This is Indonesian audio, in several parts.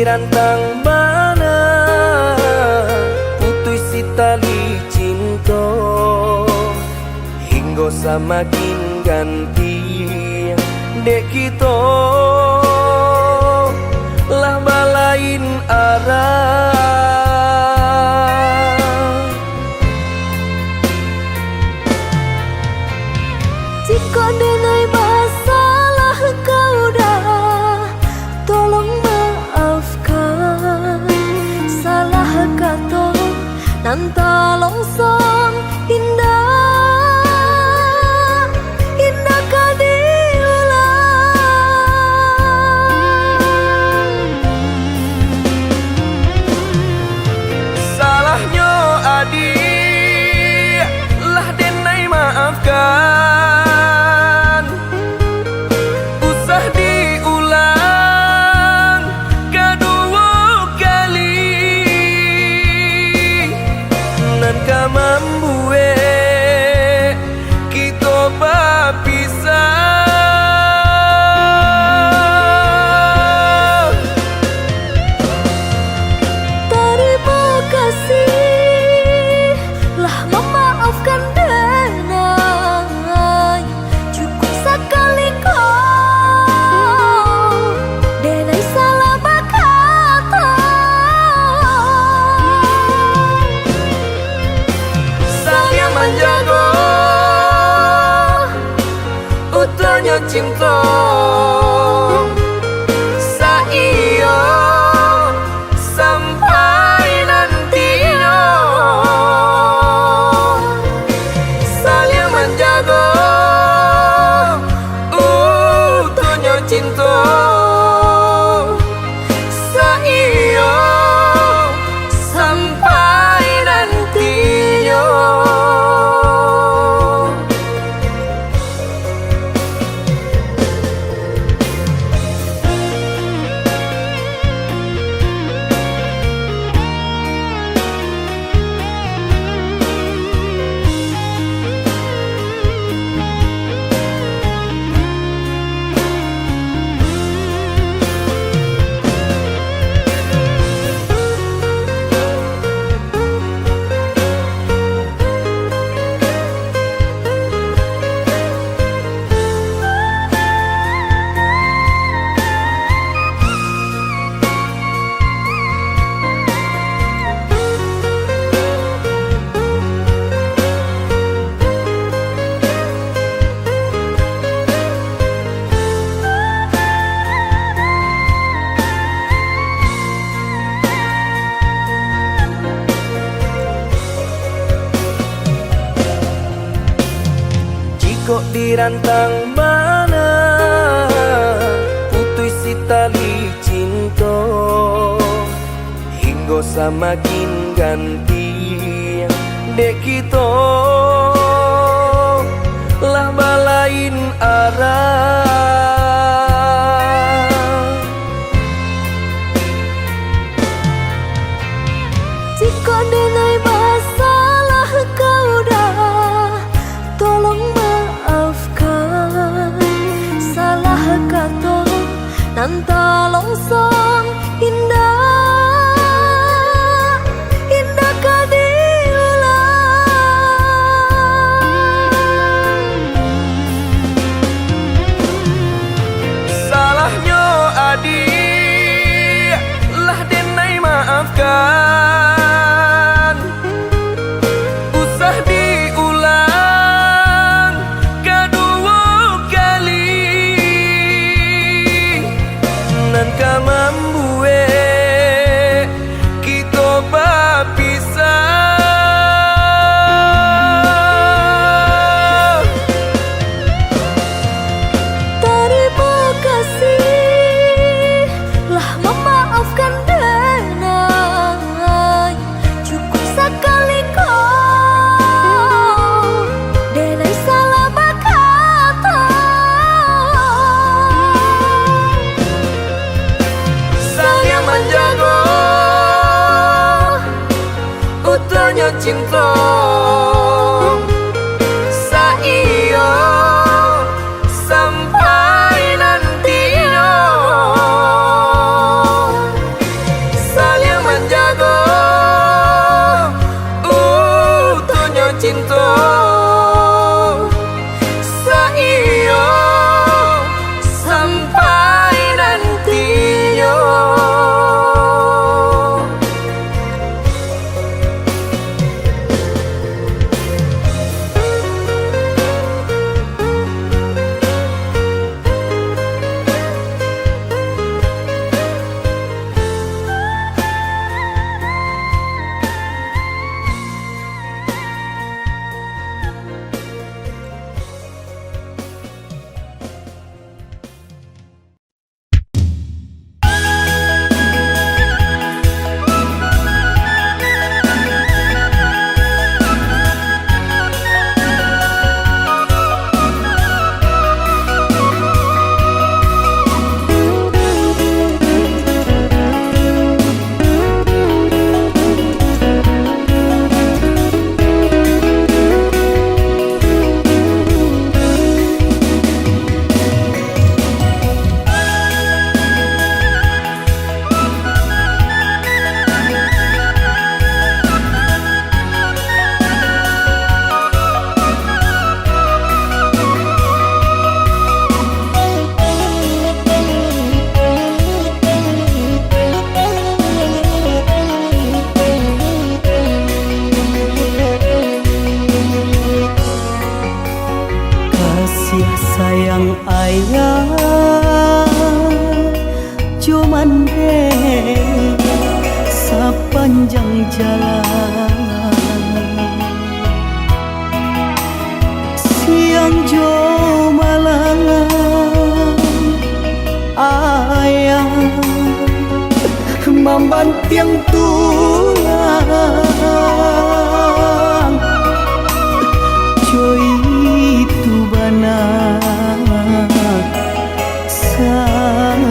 dirantang mana putus si tali cinta hingga semakin ganti dek kita lah balain arah. Jika denai masalah kau dah, tolong maafkan. Salah kata nan tolong song indah, indah kau diulang. Salahnya adik lah denai maafkan. Membuat kita berpisah. Terima kasih lah memaafkan denai. Cukup sekali kau denai salah berkata. Saling menjaga utuhnya cinta saiyo sampai nantinya. Saling menjaga utuhnya cinta saiyo sampai nantinya. Kok dirantang mana putus si tali cinta hingga semakin ganti dek kita lah balain arah. Jika denai masalah kau dah, tolong maafkan. Salah kata nan tolong song indah, indah kau diulang. Salahnya adik lah denai maafkan. Usah diulang kedua kali. Nan ka membuat kita berpisah. Terima kasih lah memaafkan denai. Cukup sekali kau denai salah berkata. Saling menjaga utuhnya cinta saiyo sampai nantinya. jalan siang jo malam ayah membanting tulang joy itu banyak sayang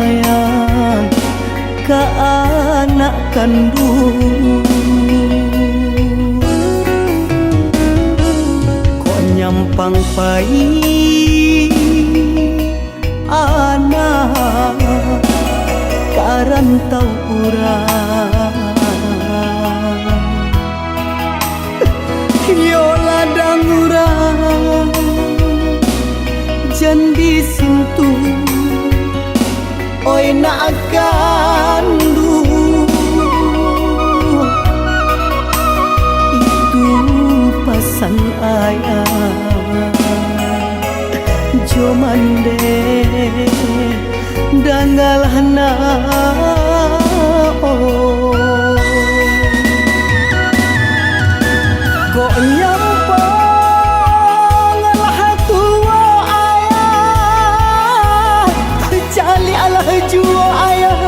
ke anak kandung kok nyampang pai anak karantau urang yo ladang urang jan disintu oi nak kandung itu pasan ayah jo mande dangalana kok nyampang lah tua ayah cali alah jua ayah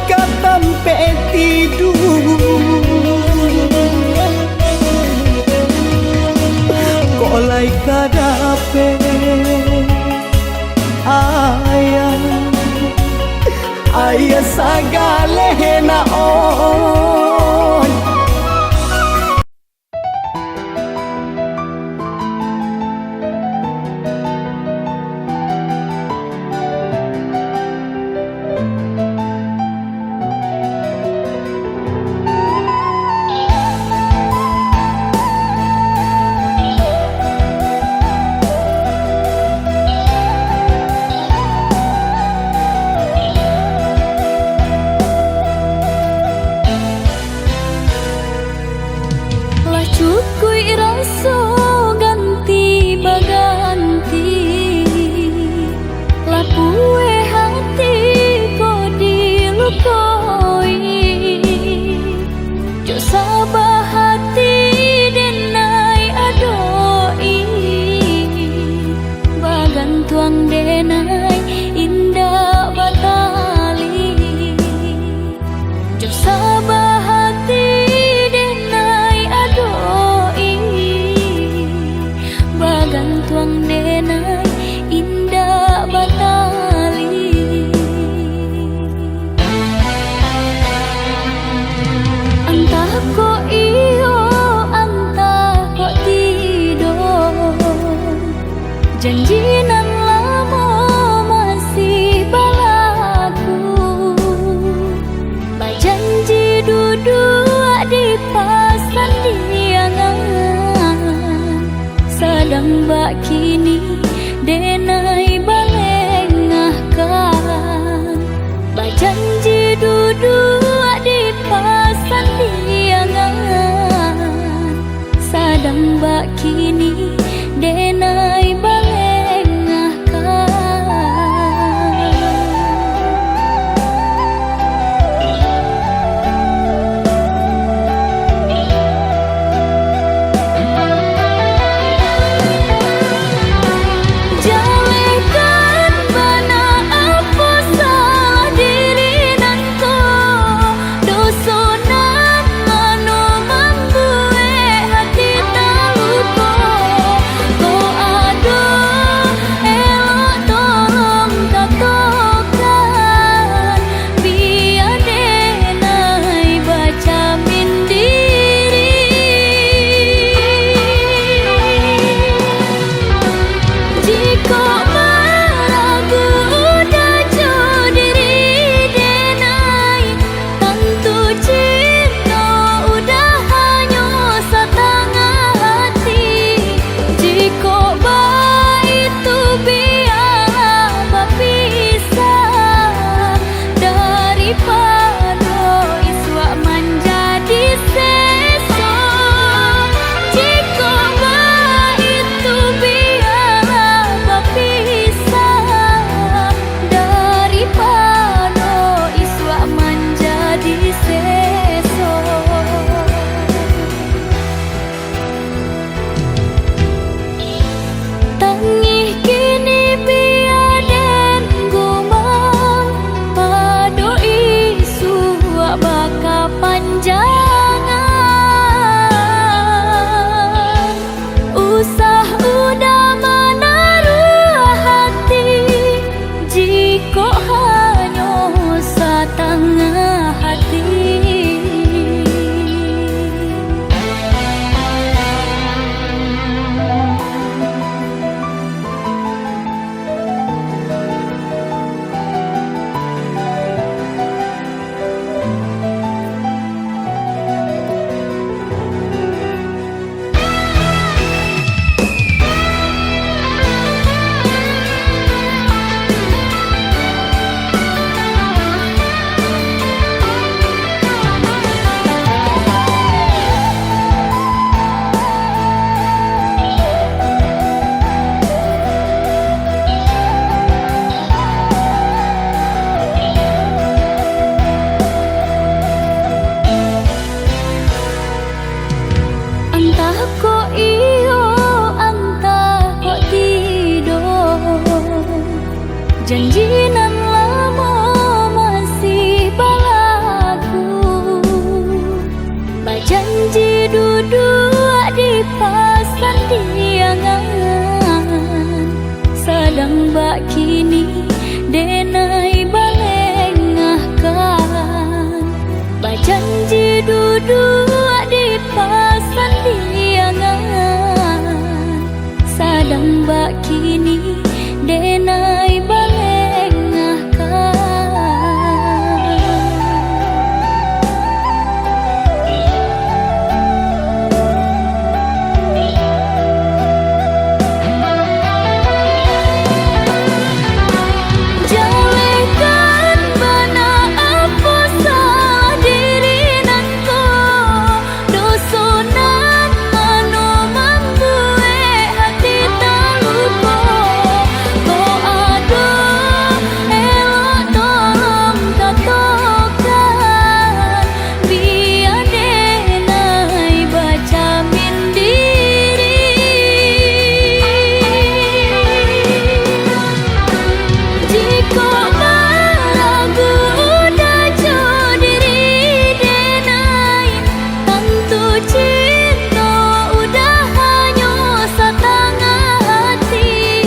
katampe tidur kok lai kadape ayah sagale naon Cukui raso ganti baganti lapue hati ko dilukoi jo sabah hati denai adoi bagan tuang denai indah batali jo sabah hati tuang denai indah batali antah ko iyo antah ko tidur janjinan lama masih balaku bajanji duduk di pasan diangan sedang bak kini denai balengahkan bajanji duduk di pasan diangan sedang bak kini denai balengahkan dosonan manu mambuhe hati tak lupa janji duduk di pasan diangan, sadang bak kini denai balengahkan. Bajanji duduk di pasan diangan, sadang bak kini denai balengahkan. Jalekan bana apa salah diri nangko, dosonan mano membuat hati terluka. Ko ado elok tolong katakan, biar denai baca min diri. Jika meragu dajo diri denai, tentu cinta udah hanya setengah hati.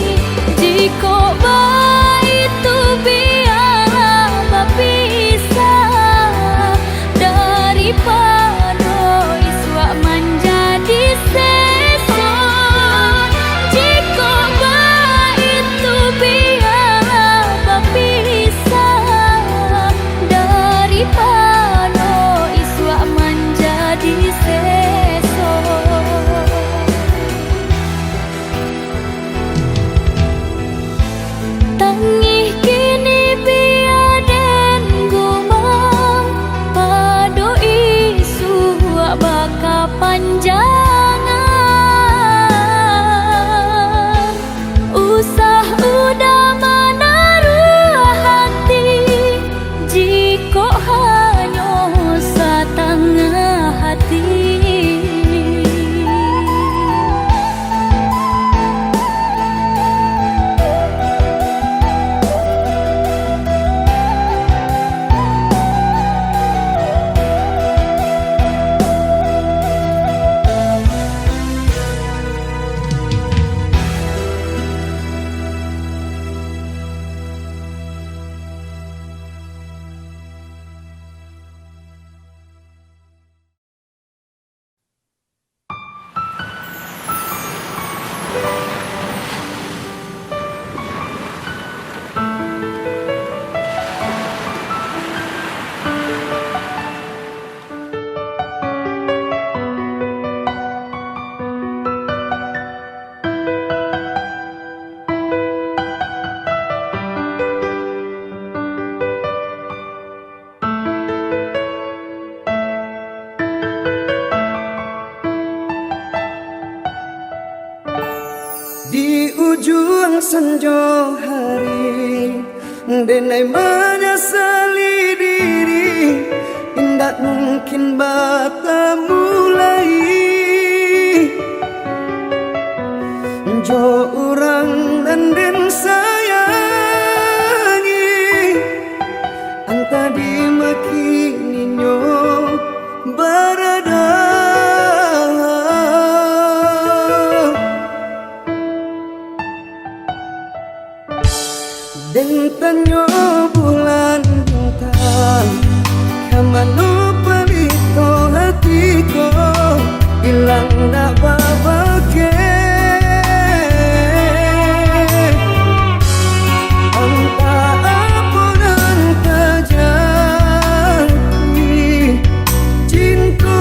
Jika baik itu biarlah berpisah, daripada iswa menjadi sesat. Jika baik itu biarlah berpisah, daripada iswa menjadi sesat. Tangih kini biaden gumam, pado isu baka panjangan. Usah udah menaruh hati, jika hanya setengah hati. Di ujung senja hari, denai menyesali diri, tidak mungkin bertemu lagi. Jo orang dan den sayangi, anta dimaki ninyo berada. Den tanyo bulan bintang, kamano palito hatiku, hilang dak babake. Anta apunan kajati, cinta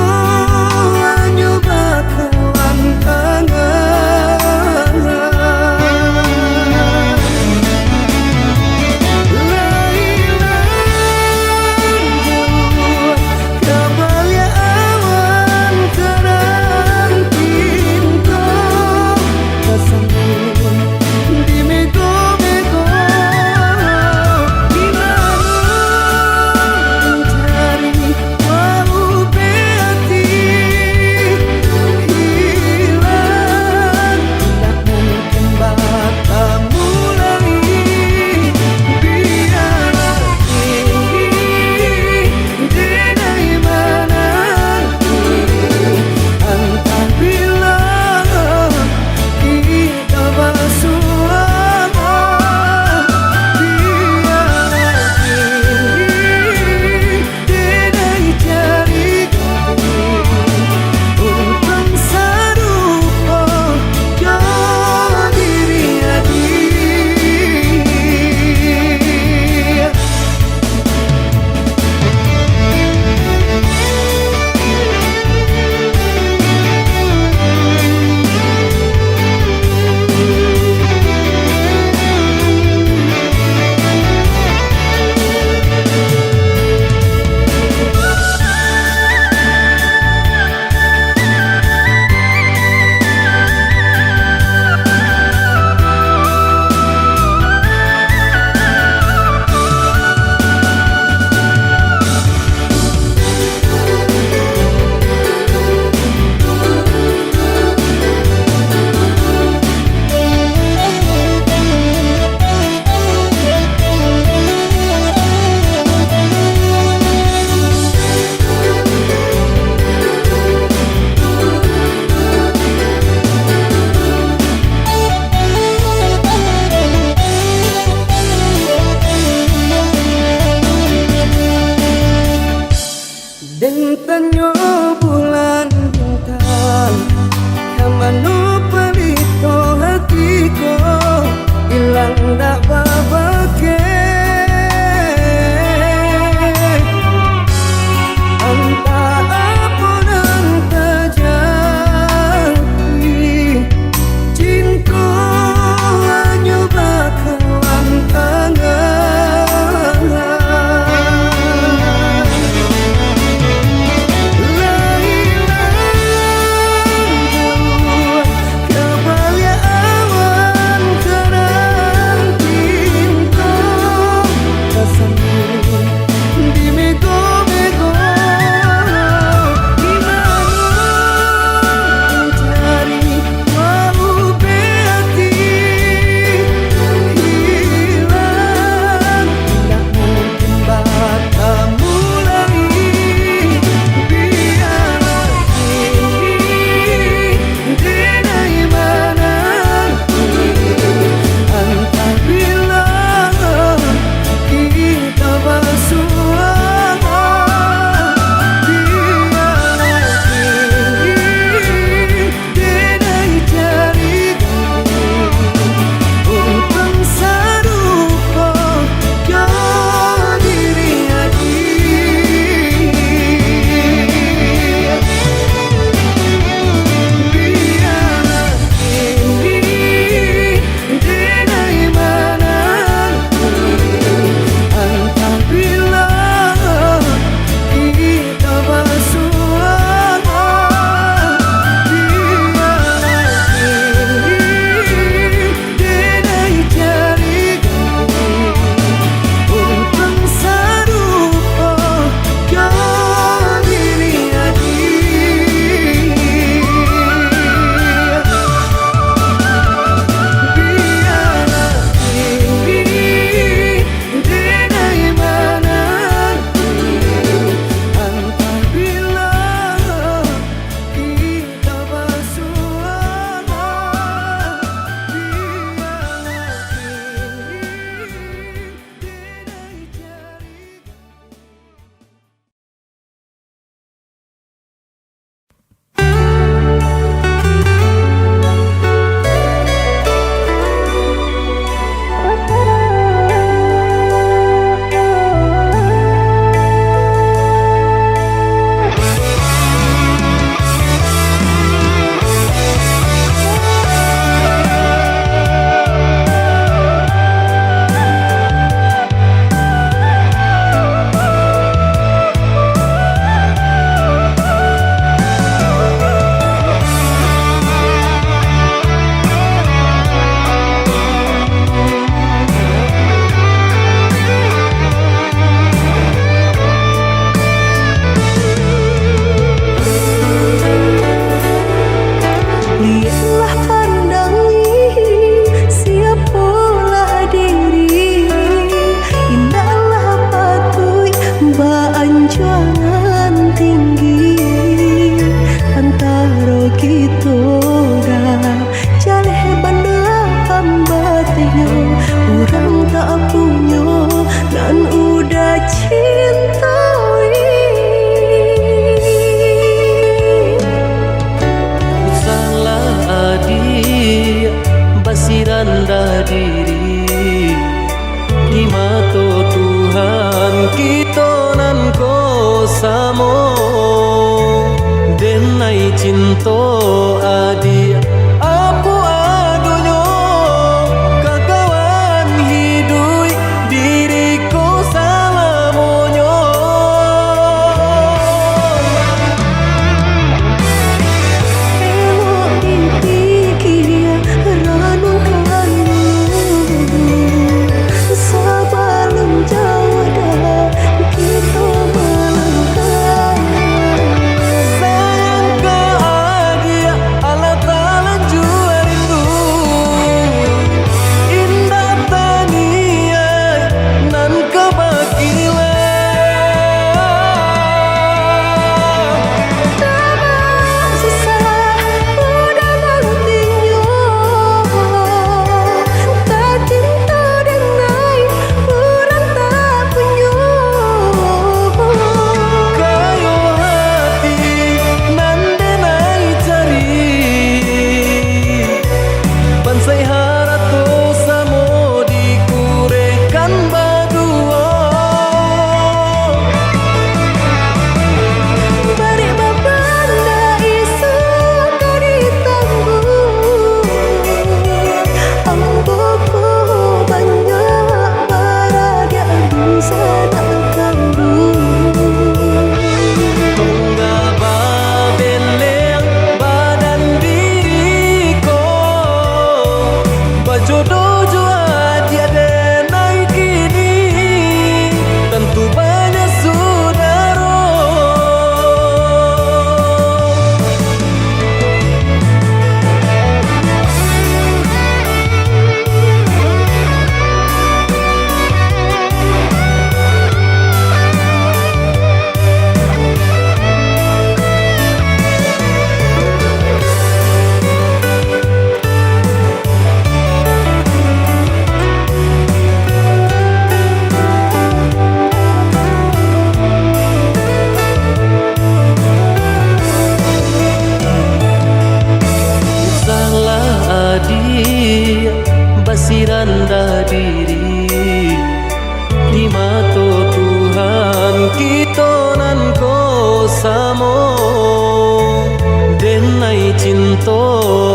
cinta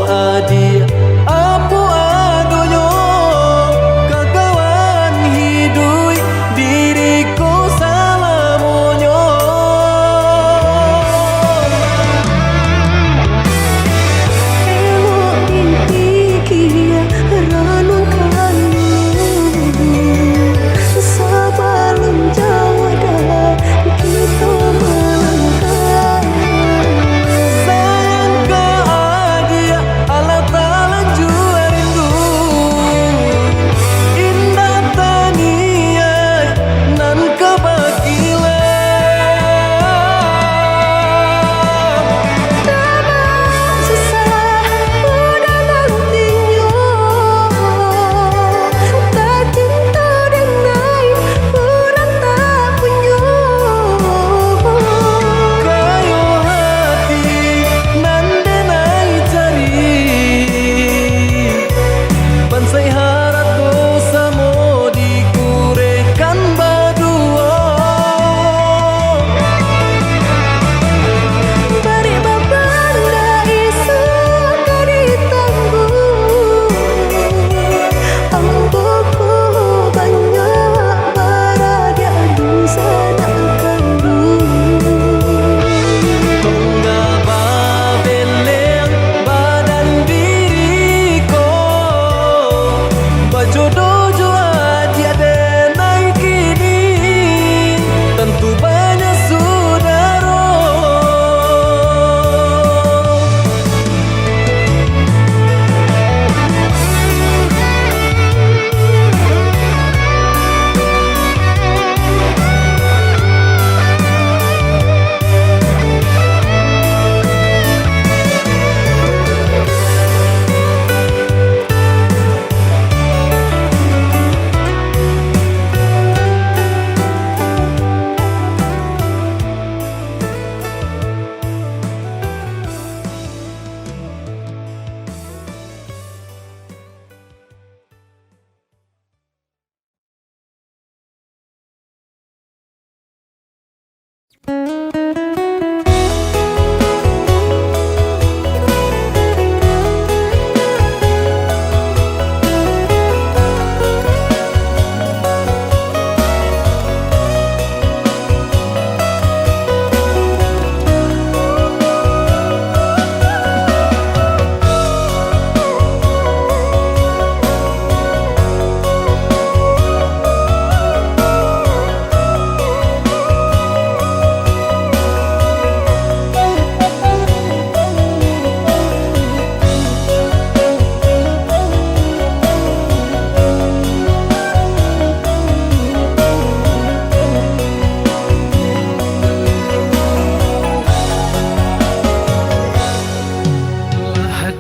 adik apa adonyo kakawan hidup diriku salamonyo Elok dipikir ranum kalu sebelum jauh dah kita melangkah sayang ke adik Allah Ta'ala jua rindu indah tania nan kebakilan susah udah nantinya tak cinta dengan kurang tak punya kayo hati nan denai cari bansai harato samo dikurekan badua bari babanda isu kari tangguh amboku banyak baradia dosa nak tongga babeleng badan diriku bajodoh jua dia denai kini tentu banyak saudara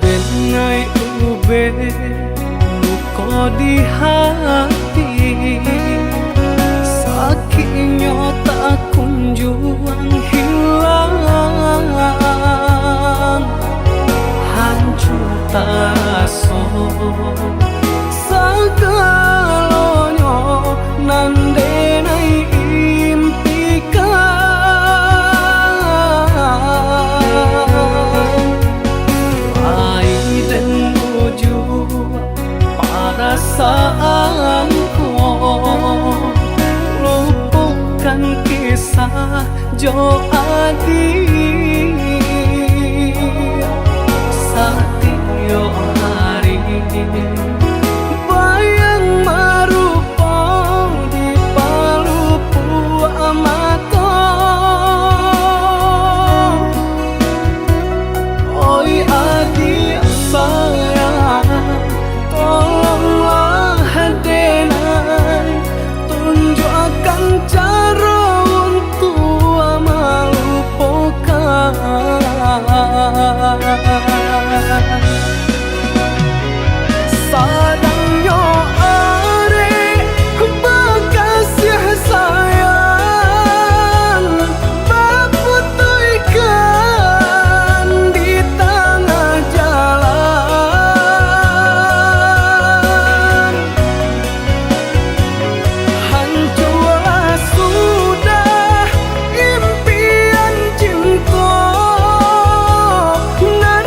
denai ube luka di hati sakitnya tak kunjung hilang hancur taso sagalonyo nan denai impikan dan menuju perasaanku lupakan kisah Jo Adi Satyo hari bayang marupa di palupu amato oi Adi sayang tolonglah denai tunjukkan cara untuk melupakan sadangnya are bekasih sayang baputuykan di tengah jalan hancurlah sudah impian cinta nan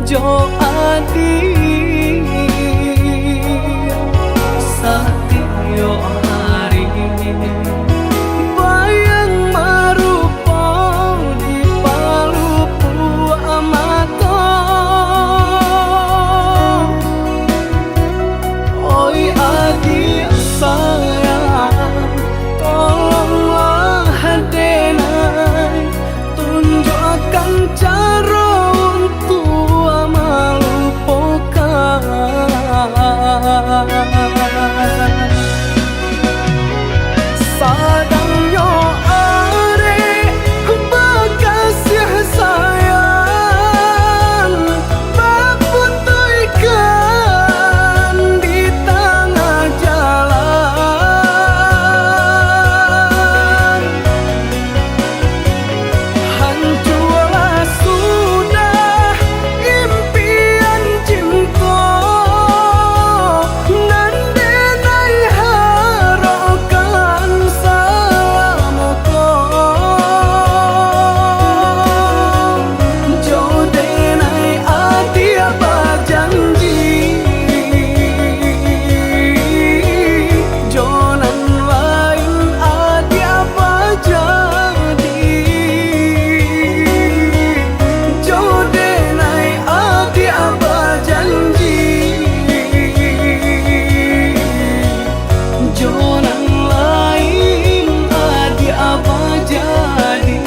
Jo adi satyo hari bayang marupa di palupu amato. Oi adik sayang, tolonglah denai tunjukkan cara untuk melupakan. Sadang yo are bekasih sayang, berputihkan di tengah jalan. Hancurlah sudah impian cinta, nan denai harapkan selamako. Jo denai adi berjanji, jonan lain adi berjadi. Jo denai adi berjanji, jonan lain adi berjadi.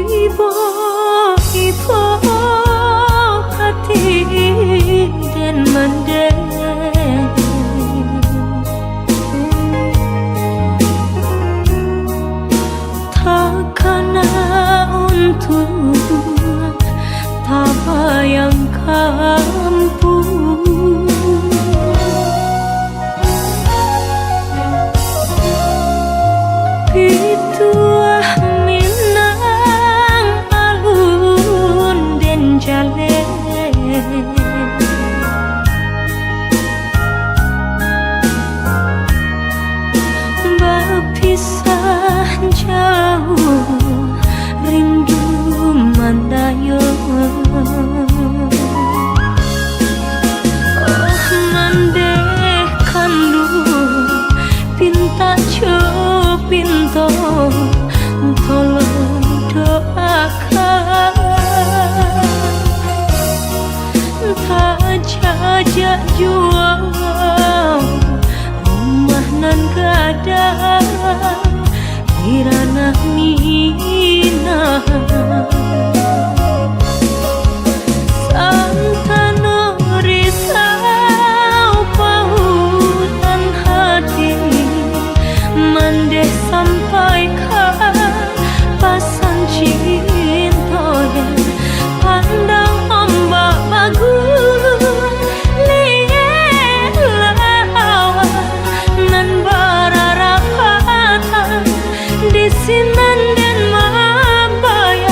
Ibu hati dan mandang takkan untuk tak bayang kampung. Pituah Minang alun dan jale, berpisah jauh rindu mandayo. Mandehkan lu pinta pinto, tolong doakan tak jajak jual rumah nan gadang irana mina. Santano risau pautan hati, mandeh sampaikan pasan cinta yang pandang ombak bagus liat lawan nan berarapatan di sinan dan mabaya.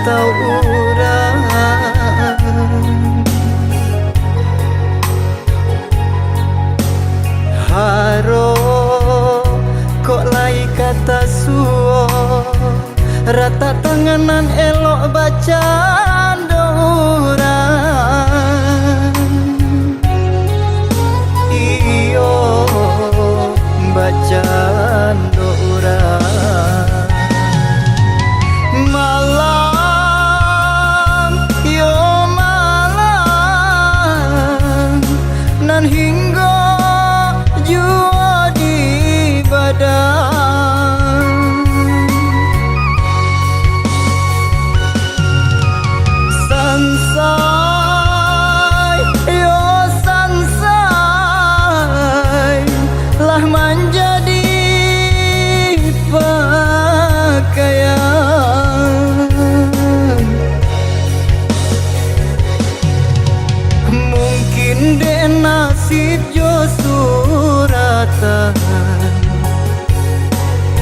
karantau urang haro kok lai kata suo rata tanganan elok baca urang iyo baca urang malam yo malam nan hingga jua di badan sansai yo sansai lah menjadi pakaian mungkin de nasib jo suratan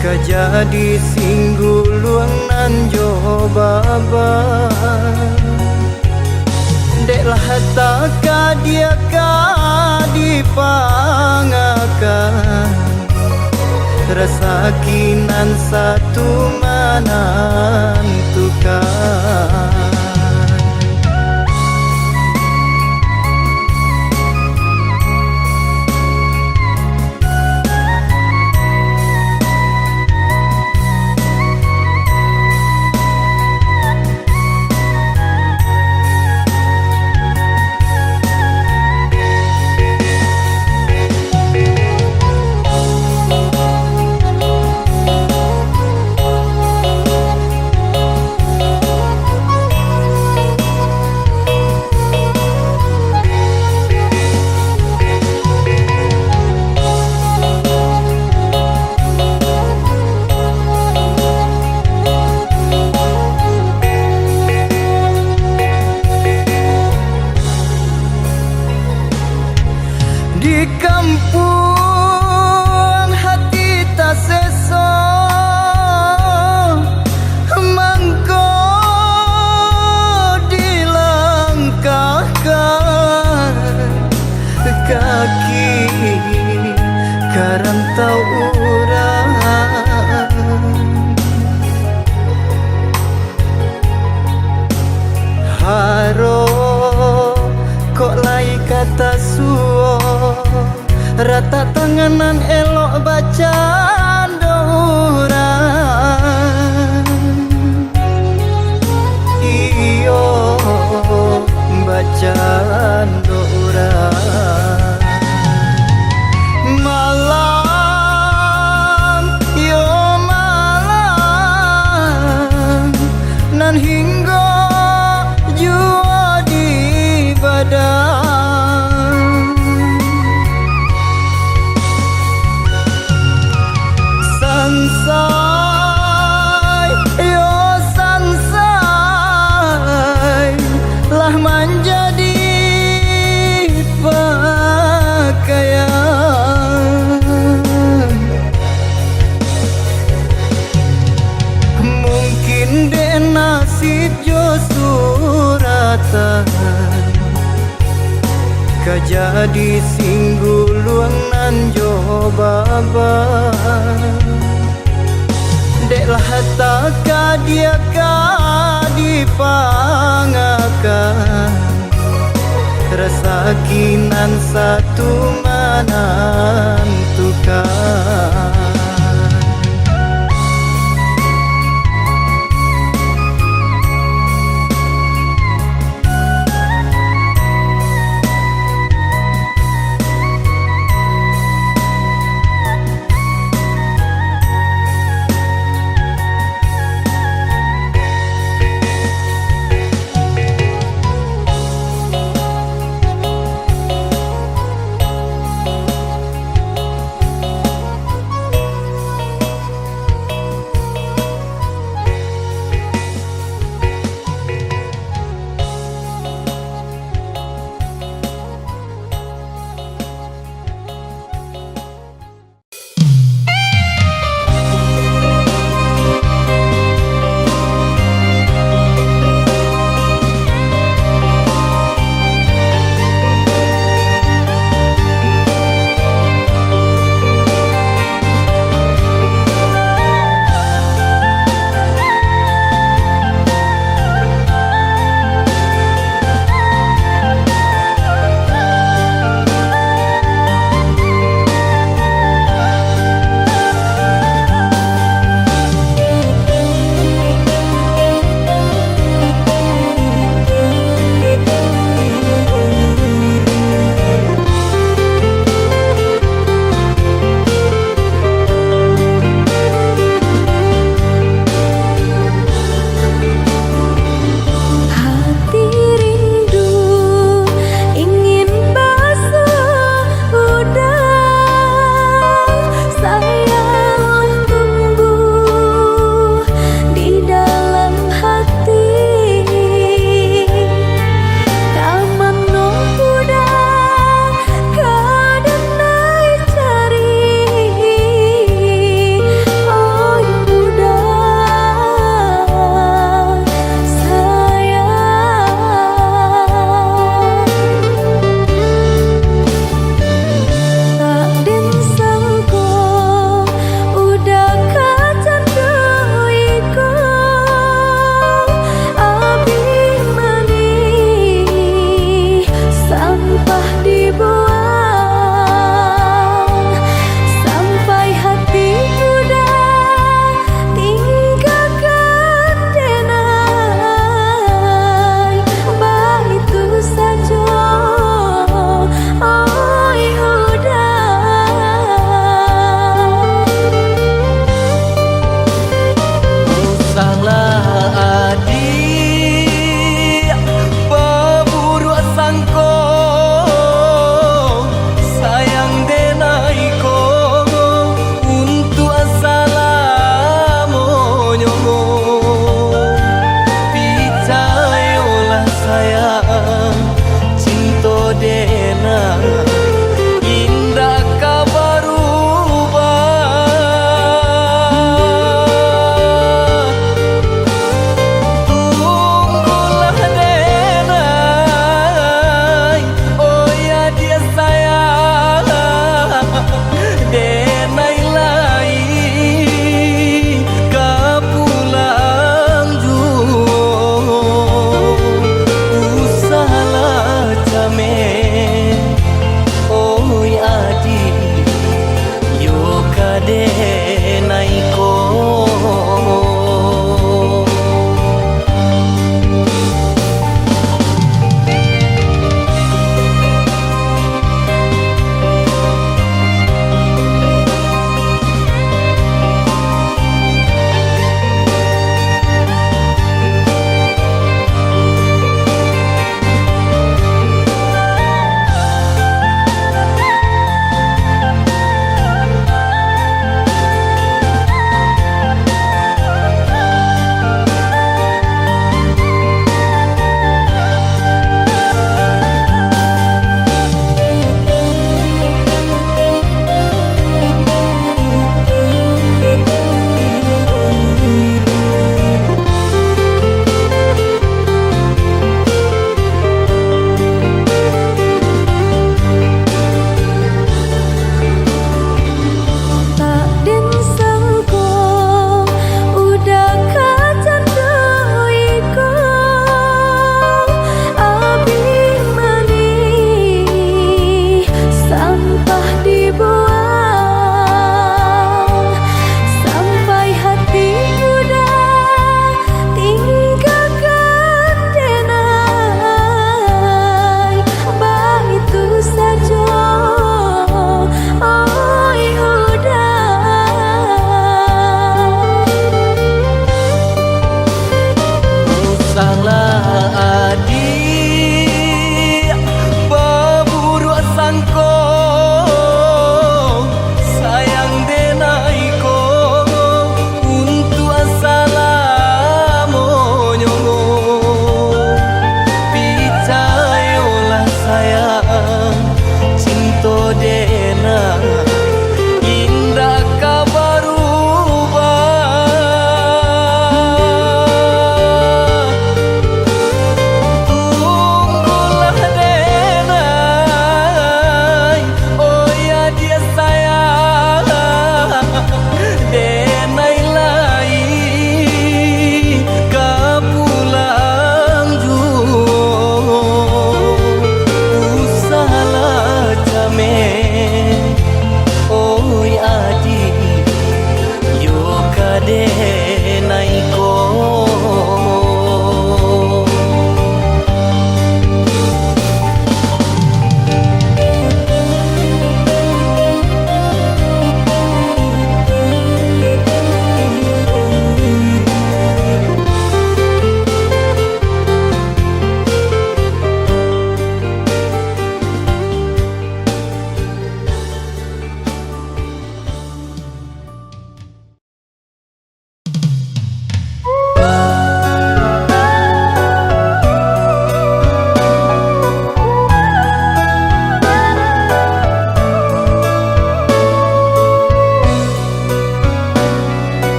kajadi singguluang nan jo baba dek lah taka dia ka dipangakan rasa kinan satu menentukan di kampung hati tak seso mangko dilangkahkan kaki karantau urang haro kok lai kata suo rata tanganan elok baca urang iyo baca urang malam yo malam nan hingga jua di badan sansai yo sansai lah menjadi pakaian mungkin de nasib jo suratan kajadi singguluang nan jo baba dek lah taka dia ka dipangakan rasa kinan satu menentukan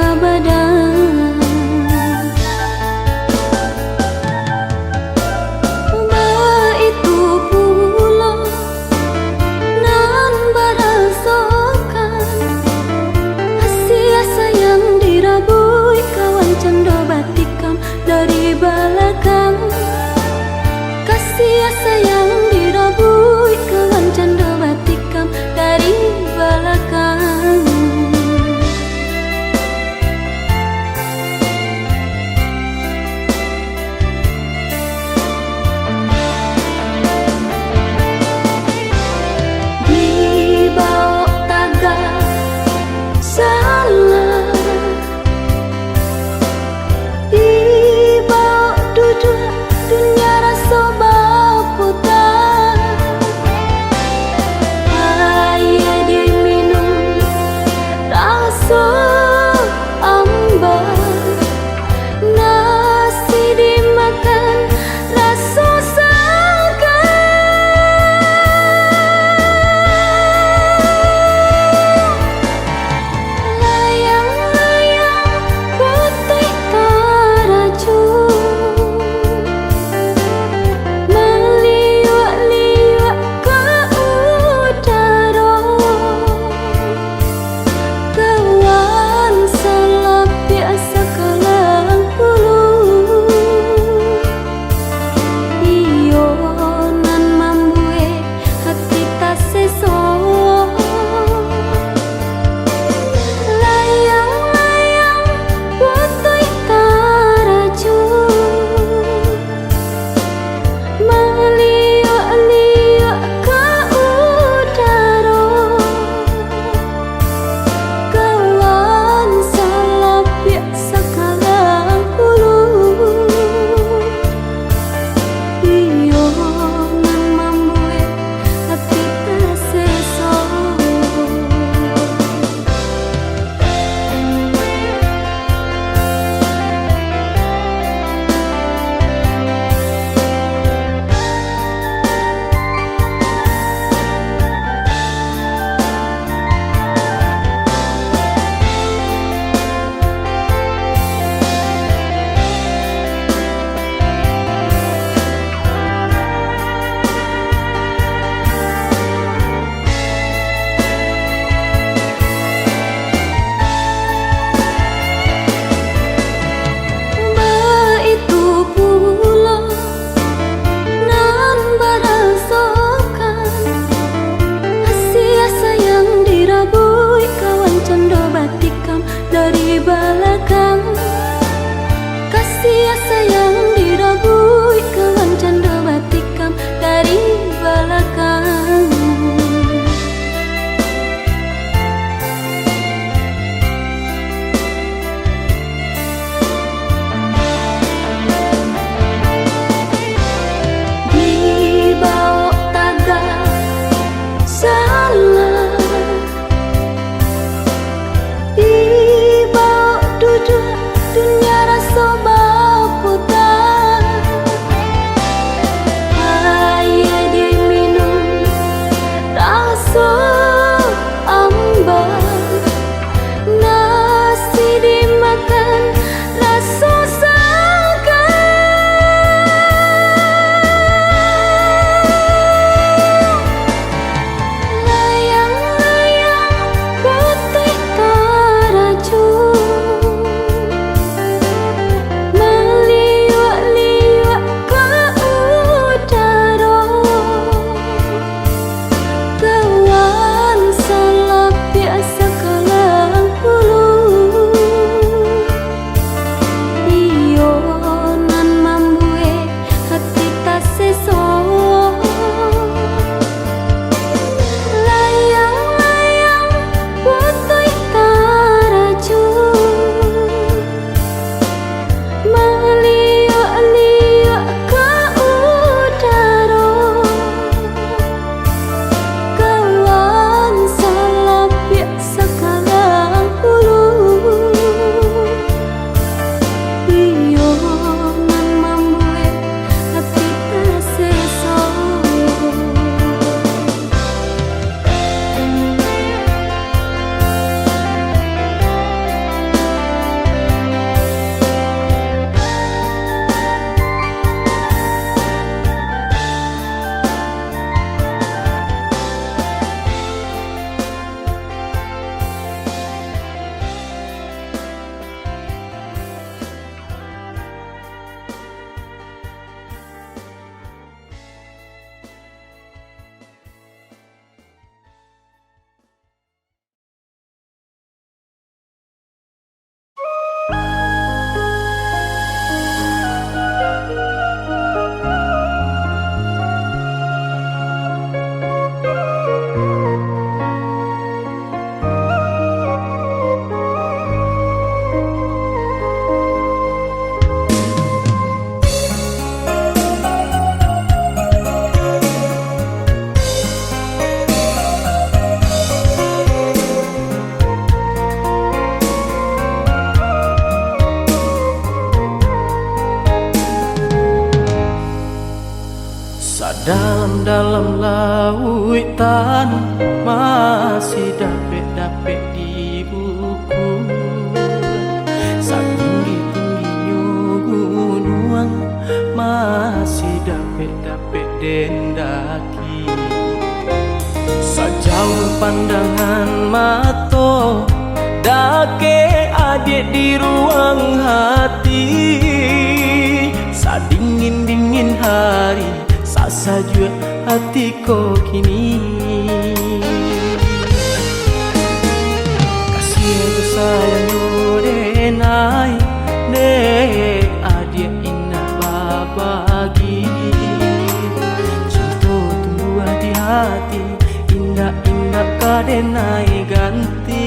abadan. Itu pula nan barasokan Asia sayang dirabui kawan cando batikam dari belakang. Kasih sayang dirabui kawan cando batikam dari belakang. diukur. Setinggi-tingginya gunung masih dapet-dapet dendaki. Sejauh pandangan mata dake adik di ruang hati. Sadingin-dingin hari sasajua hatiku kini. Kasih aku sayang denai ne adik indah babagi. Cinta tumbuh di hati indah-indah kadenai ganti.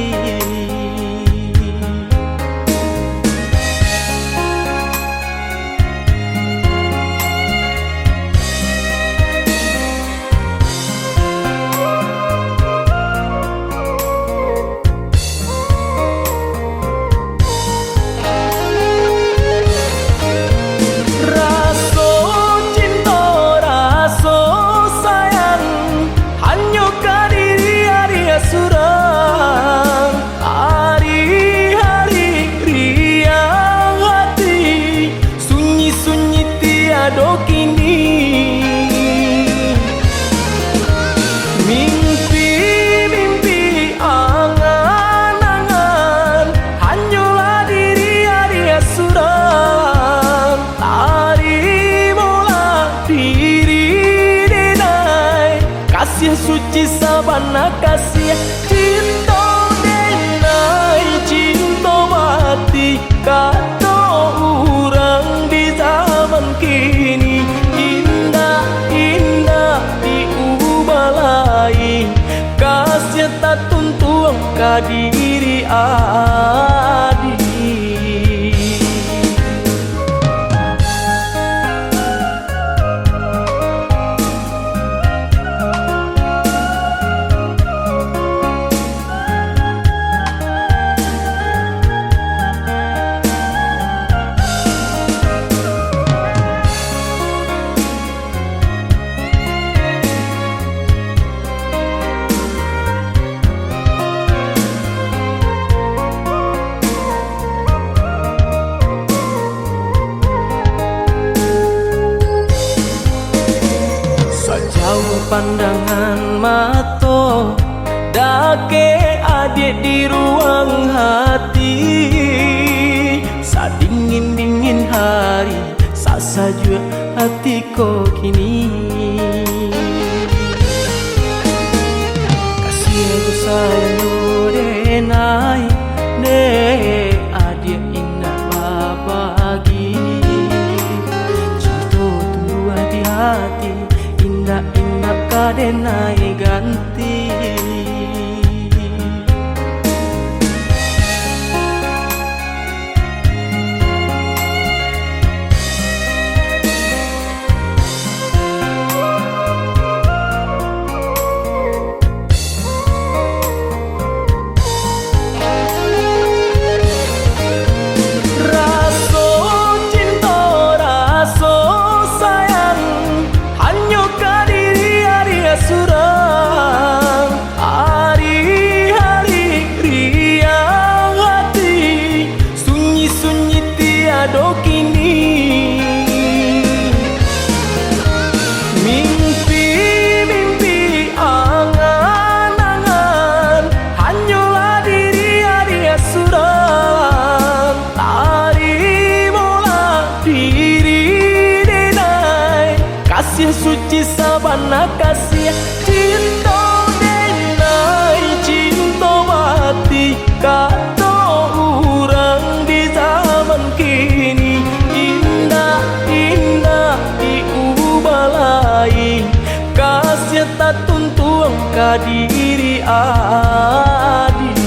Mimpi-mimpi angan-angan hanyalah diri Arya suram. Tari mola diri denai kasih suci sabana kasih cinta denai cinta mati kata orang di zaman kini. Indah-indah diubah lain kasih tak tuntung ke diri adik. Sejauh pandangan mata dake adik di ruang hati. Sadingin-dingin hari sasajua hatiku kini. Kasih aku sayang denai ne adik indah babagi. Cinta tumbuh di hati indah-indah kadenai ganti. Mimpi-mimpi angan-angan hanyalah diri Arya suram. Tari mola diri denai kasih suci sabana kasih cinta denai cinta mati kata orang di zaman kini. Indah-indah diubah lain kasih tak tuntung ke diri adik.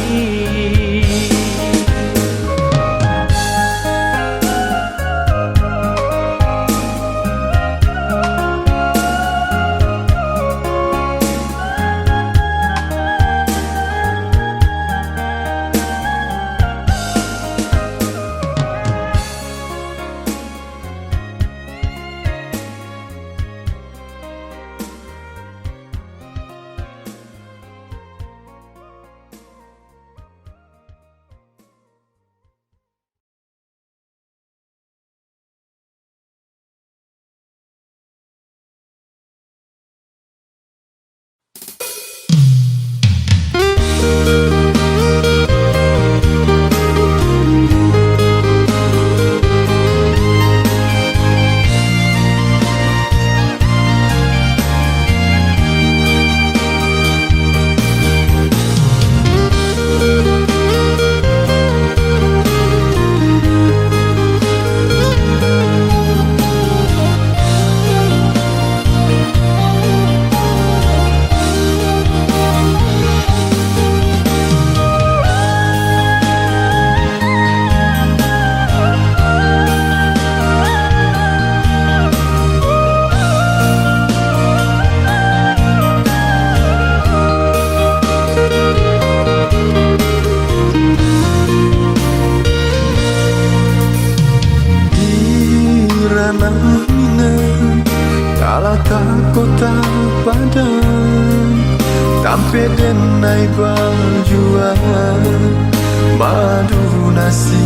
madu nasi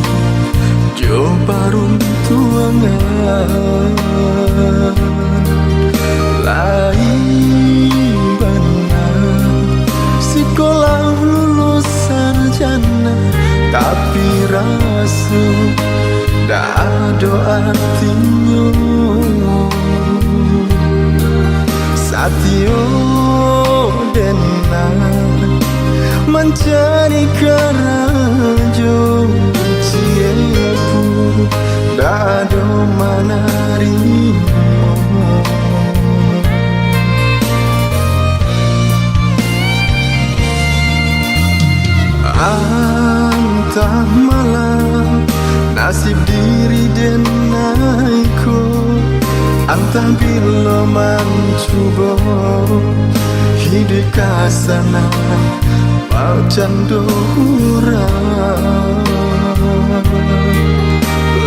coba runtuangan lain benar sekolah lulus sarjana tapi rasa dah ada artinya satyo benar mencari kerajo ciepu dado manarimo antah malam nasib diri denaiko antah bila mencoba hidup kasana mau candura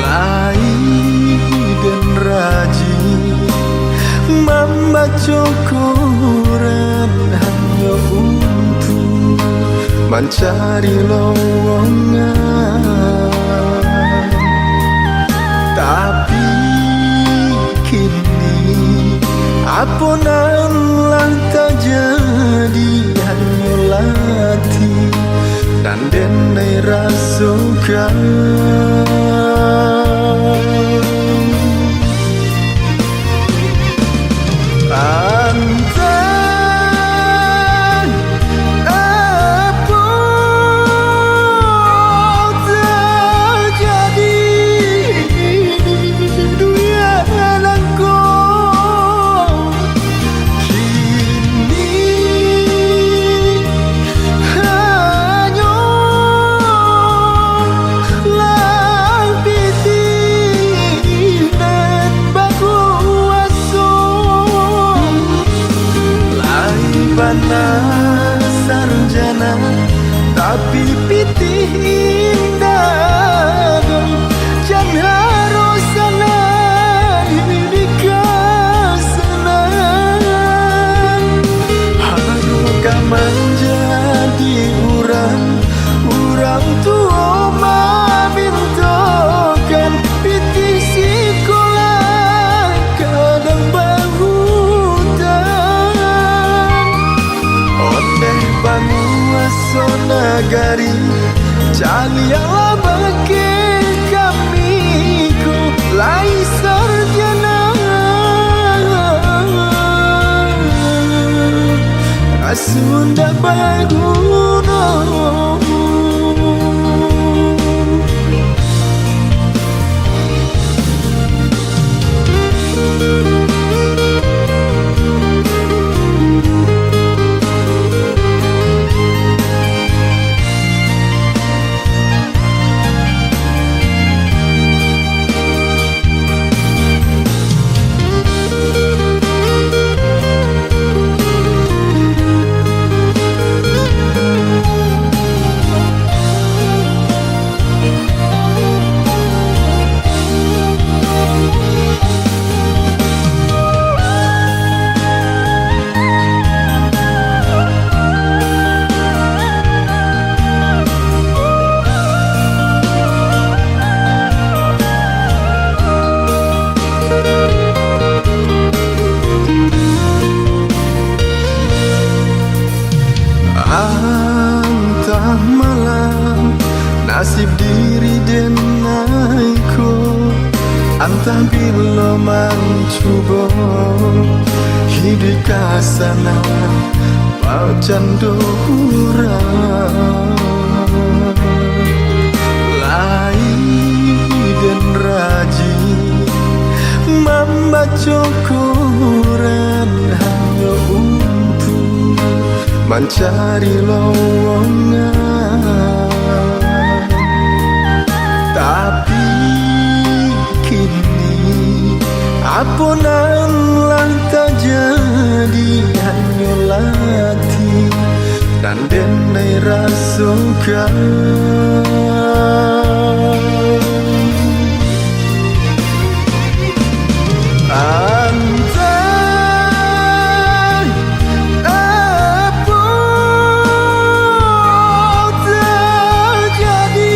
lain dan raji membaca Quran hanya untuk mencari lowongan tapi kini apunanlah tak jadi hanya latih dan denai rasukan Antan apa terjadi dunia langko kini hanya lampiti dan baku panas sarjana tapi pitih indah dan harus sana dikasih harus menjadi orang tua memintakan pitih sekolah kadang banguasa nagari jalilah bagi kami ku lai sarjana asunda baguna antah malam nasib diri denaiko antah bila mencoba hidup kasana mau candura lain dan raji membaca Quran hanya untuk mencari lowongan tapi kini apunanlah tak jadi hanya latih dan denai rasukan apa terjadi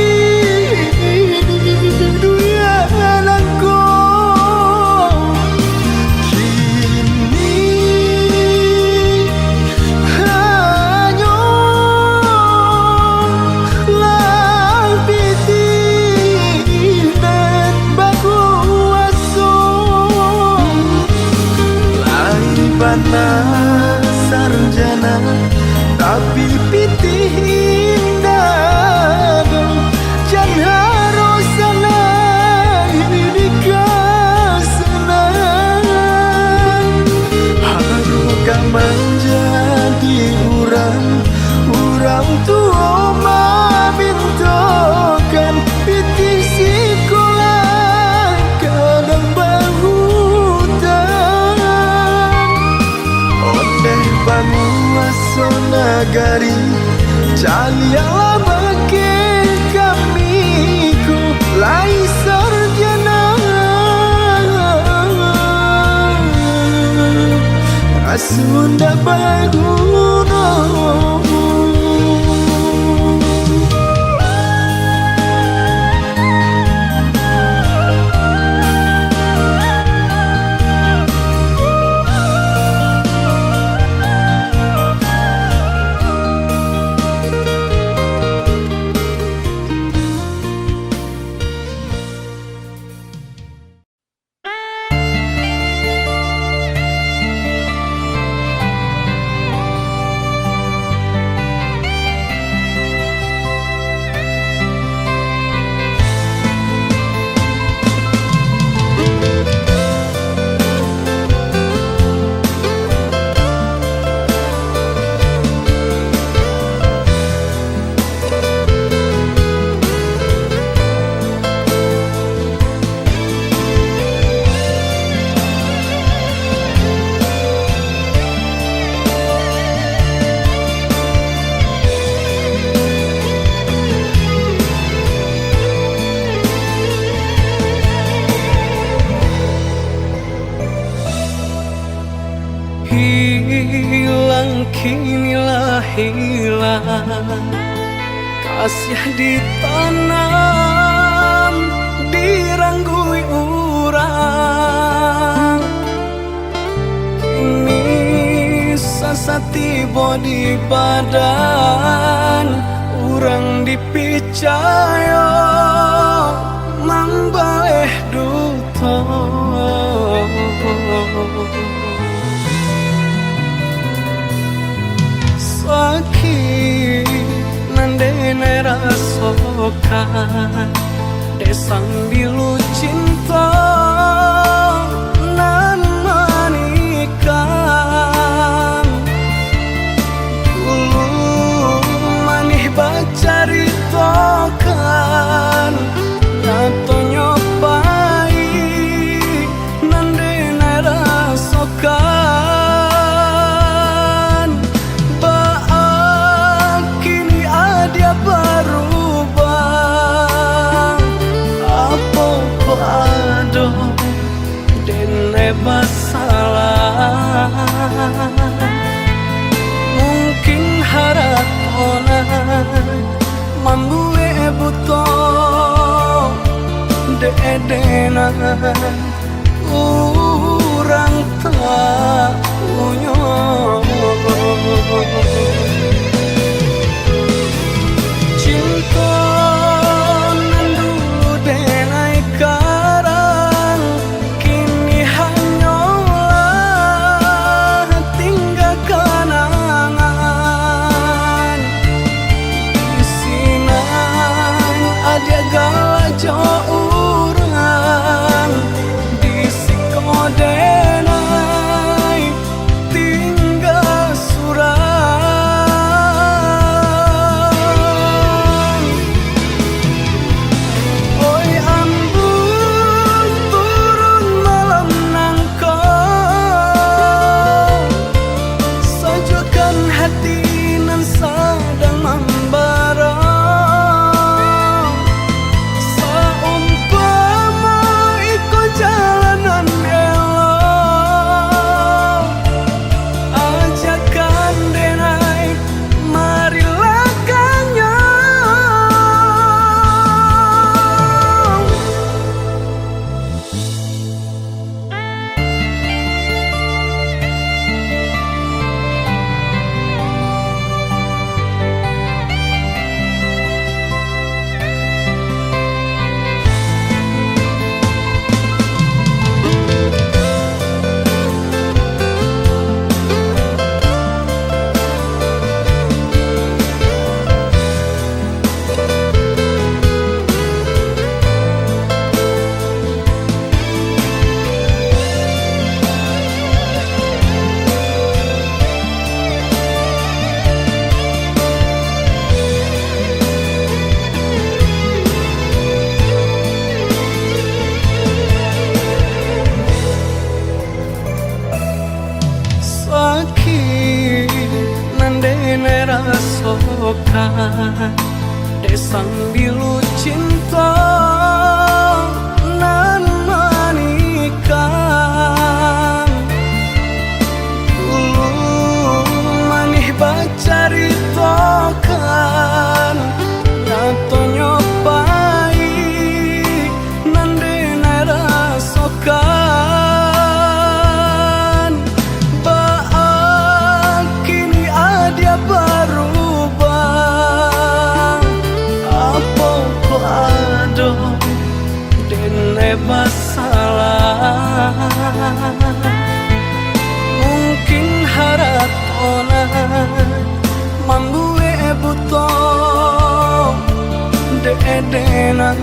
Sunda Baguna. Hilang kinilah hilang, kasih ditanam diranggui urang. Kini sasati bodi badan urang dipicaya mambaleh duto. Sakit nandene rasokan desang bilu cinta nan manikam. Dulu manih bacaritokan nyato nyopai nandene rasokan. Masalah mungkin haratona mambue buto deedena urang tak punya. Cinta nan dulu denai karang kini hanyalah tinggal kenangan. Isinan ada galajo urang di sikodenai tinggal surang. Oi ambung turun malam nangkau, sajukan hati nan sadang membara. serba salah. Mungkin haratona mambue buto de-edena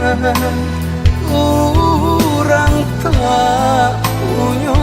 urang tak punya.